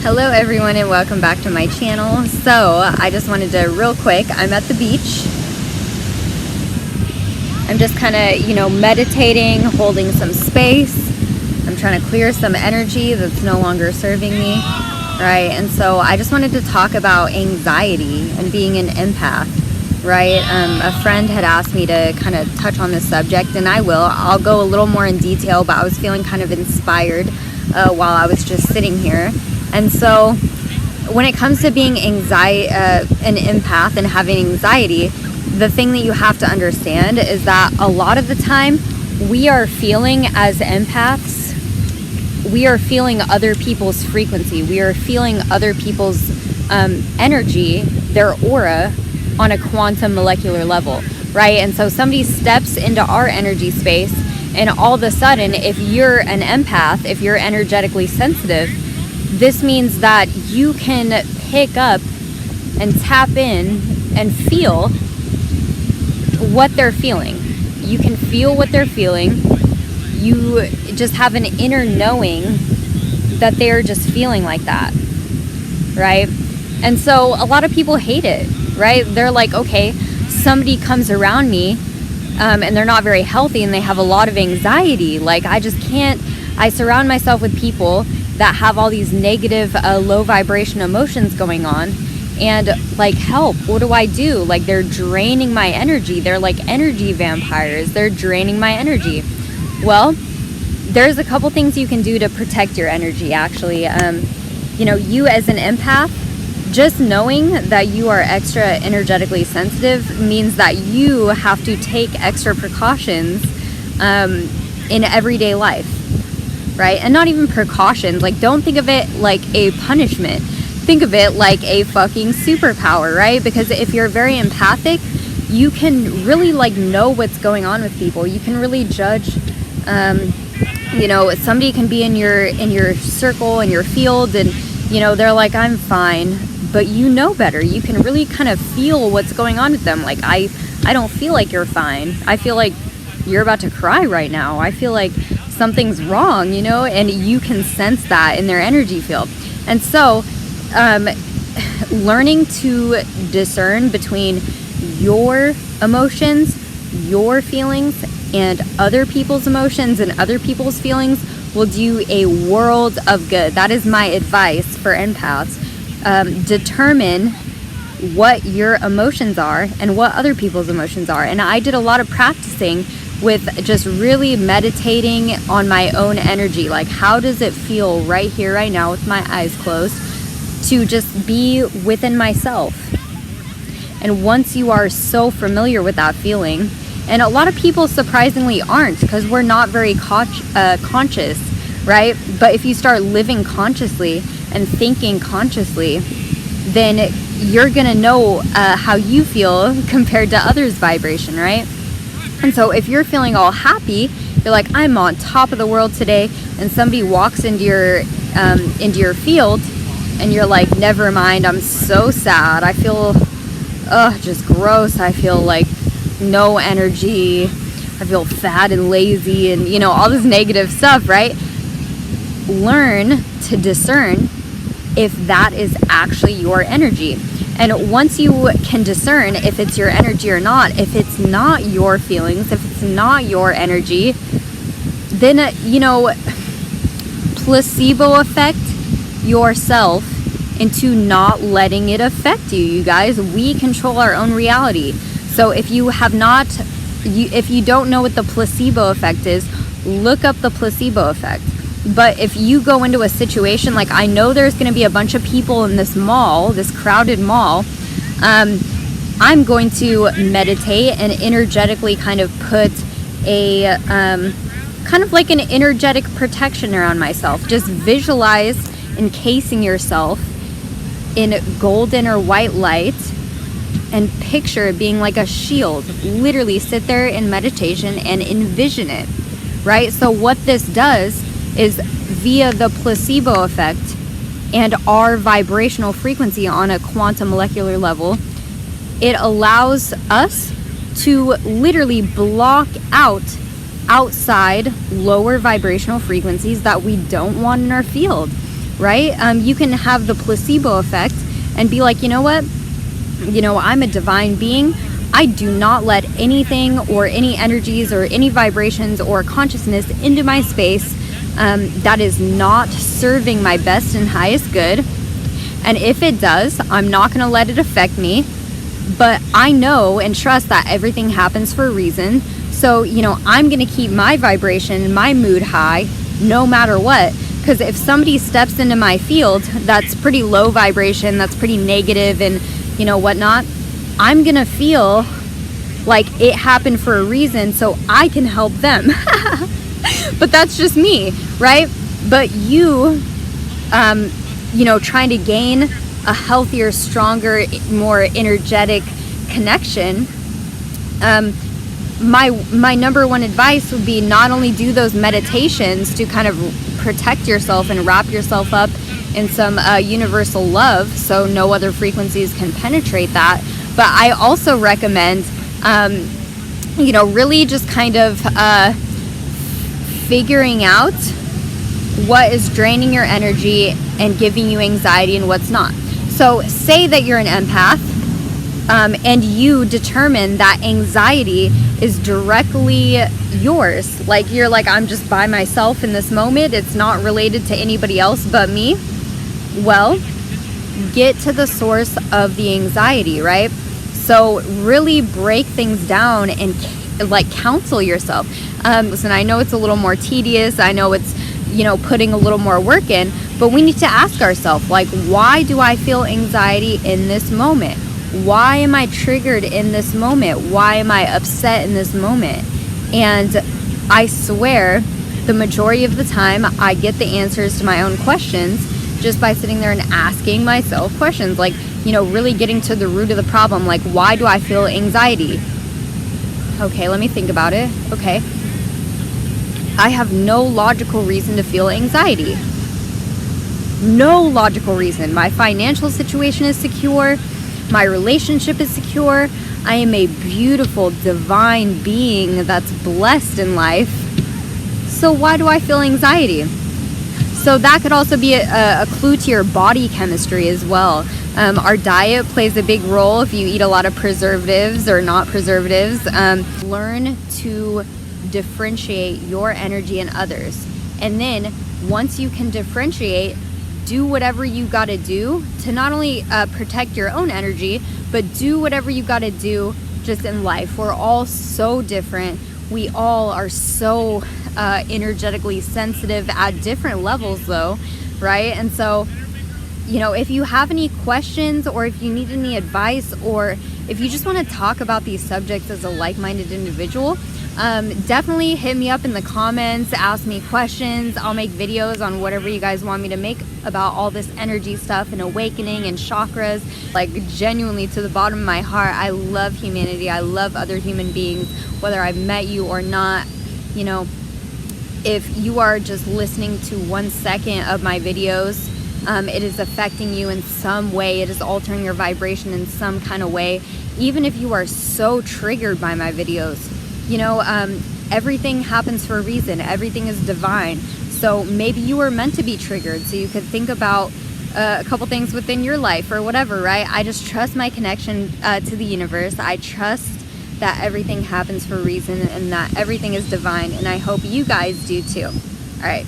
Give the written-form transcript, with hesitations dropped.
Hello everyone and welcome back to my channel. So I just wanted to real quick, I'm at the beach. I'm just kind of, meditating, holding some space. I'm trying to clear some energy that's no longer serving me, right? And so I just wanted to talk about anxiety and being an empath, right? A friend had asked me to kind of touch on this subject, and I'll go a little more in detail, but I was feeling kind of inspired while I was just sitting here. And so when it comes to being an empath and having anxiety, the thing that you have to understand is that a lot of the time we are feeling as empaths, we are feeling other people's frequency. We are feeling other people's energy, their aura, on a quantum molecular level, right? And so somebody steps into our energy space, and all of a sudden, if you're an empath, if you're energetically sensitive, this means that you can pick up and tap in and feel what they're feeling. You can feel what they're feeling. You just have an inner knowing that they're just feeling like that, right? And so a lot of people hate it, right? They're like, okay, somebody comes around me and they're not very healthy and they have a lot of anxiety. Like, I surround myself with people that have all these negative, low vibration emotions going on, and like, help, what do I do? Like, they're draining my energy. They're like energy vampires. They're draining my energy. Well, there's a couple things you can do to protect your energy, actually. You as an empath, just knowing that you are extra energetically sensitive means that you have to take extra precautions in everyday life, right? And not even precautions. Like, don't think of it like a punishment. Think of it like a fucking superpower, right? Because if you're very empathic, you can really know what's going on with people. You can really judge. Somebody can be in your circle, in your field, and they're like, I'm fine, but you know better. You can really kind of feel what's going on with them. Like, I don't feel like you're fine. I feel like you're about to cry right now. I feel like something's wrong, and you can sense that in their energy field. And so learning to discern between your emotions, your feelings, and other people's emotions and other people's feelings will do a world of good. That is my advice for empaths. Determine what your emotions are and what other people's emotions are. And I did a lot of practicing with just really meditating on my own energy. Like, how does it feel right here, right now, with my eyes closed, to just be within myself? And once you are so familiar with that feeling, and a lot of people surprisingly aren't, because we're not very conscious, right? But if you start living consciously and thinking consciously, then you're gonna know how you feel compared to others' vibration, right? And so if you're feeling all happy, you're like, I'm on top of the world today, and somebody walks into your field, and you're like, never mind, I'm so sad. I feel just gross. I feel like no energy. I feel fat and lazy and, all this negative stuff, right? Learn to discern if that is actually your energy. And once you can discern if it's your energy or not, if it's not your feelings, if it's not your energy, then, placebo effect yourself into not letting it affect you, you guys. We control our own reality. So if you don't know what the placebo effect is, look up the placebo effect. But if you go into a situation, like, I know there's going to be a bunch of people in this mall, this crowded mall, I'm going to meditate and energetically kind of put a kind of like an energetic protection around myself. Just visualize encasing yourself in golden or white light and picture it being like a shield. Literally sit there in meditation and envision it, right? So what this does is, via the placebo effect and our vibrational frequency on a quantum molecular level, it allows us to literally block out outside lower vibrational frequencies that we don't want in our field. right? You can have the placebo effect and be like, you know what? I'm a divine being. I do not let anything or any energies or any vibrations or consciousness into my space that is not serving my best and highest good. And if it does, I'm not going to let it affect me. But I know and trust that everything happens for a reason. So, I'm going to keep my vibration, my mood high, no matter what. Because if somebody steps into my field that's pretty low vibration, that's pretty negative and, whatnot, I'm going to feel like it happened for a reason so I can help them. But that's just me, right? But you, trying to gain a healthier, stronger, more energetic connection, my number one advice would be not only do those meditations to kind of protect yourself and wrap yourself up in some universal love so no other frequencies can penetrate that, but I also recommend really just kind of figuring out what is draining your energy and giving you anxiety and what's not. So say that you're an empath and you determine that anxiety is directly yours. Like you're like, I'm just by myself in this moment. It's not related to anybody else but me. Well, get to the source of the anxiety, right? So really break things down and counsel yourself. Listen, I know it's a little more tedious. I know it's, putting a little more work in, but we need to ask ourselves, why do I feel anxiety in this moment? Why am I triggered in this moment? Why am I upset in this moment? And I swear the majority of the time I get the answers to my own questions just by sitting there and asking myself questions, really getting to the root of the problem. Why do I feel anxiety? Okay, let me think about it. Okay. I have no logical reason to feel anxiety. No logical reason. My financial situation is secure. My relationship is secure. I am a beautiful, divine being that's blessed in life. So why do I feel anxiety? So that could also be a clue to your body chemistry as well. Our diet plays a big role. If you eat a lot of preservatives or not preservatives, learn to differentiate your energy and others. And then once you can differentiate, do whatever you got to do to not only protect your own energy, but do whatever you got to do just in life. We're all so different. We all are so energetically sensitive at different levels though, right? And so, if you have any questions or if you need any advice or if you just want to talk about these subjects as a like-minded individual, definitely hit me up in the comments, ask me questions. I'll make videos on whatever you guys want me to make about all this energy stuff and awakening and chakras. Genuinely, to the bottom of my heart, I love humanity. I love other human beings, whether I've met you or not. If you are just listening to 1 second of my videos, it is affecting you in some way. It is altering your vibration in some kind of way. Even if you are so triggered by my videos, everything happens for a reason. Everything is divine. So maybe you were meant to be triggered. So you could think about a couple things within your life or whatever, right? I just trust my connection to the universe. I trust that everything happens for a reason and that everything is divine. And I hope you guys do too. All right.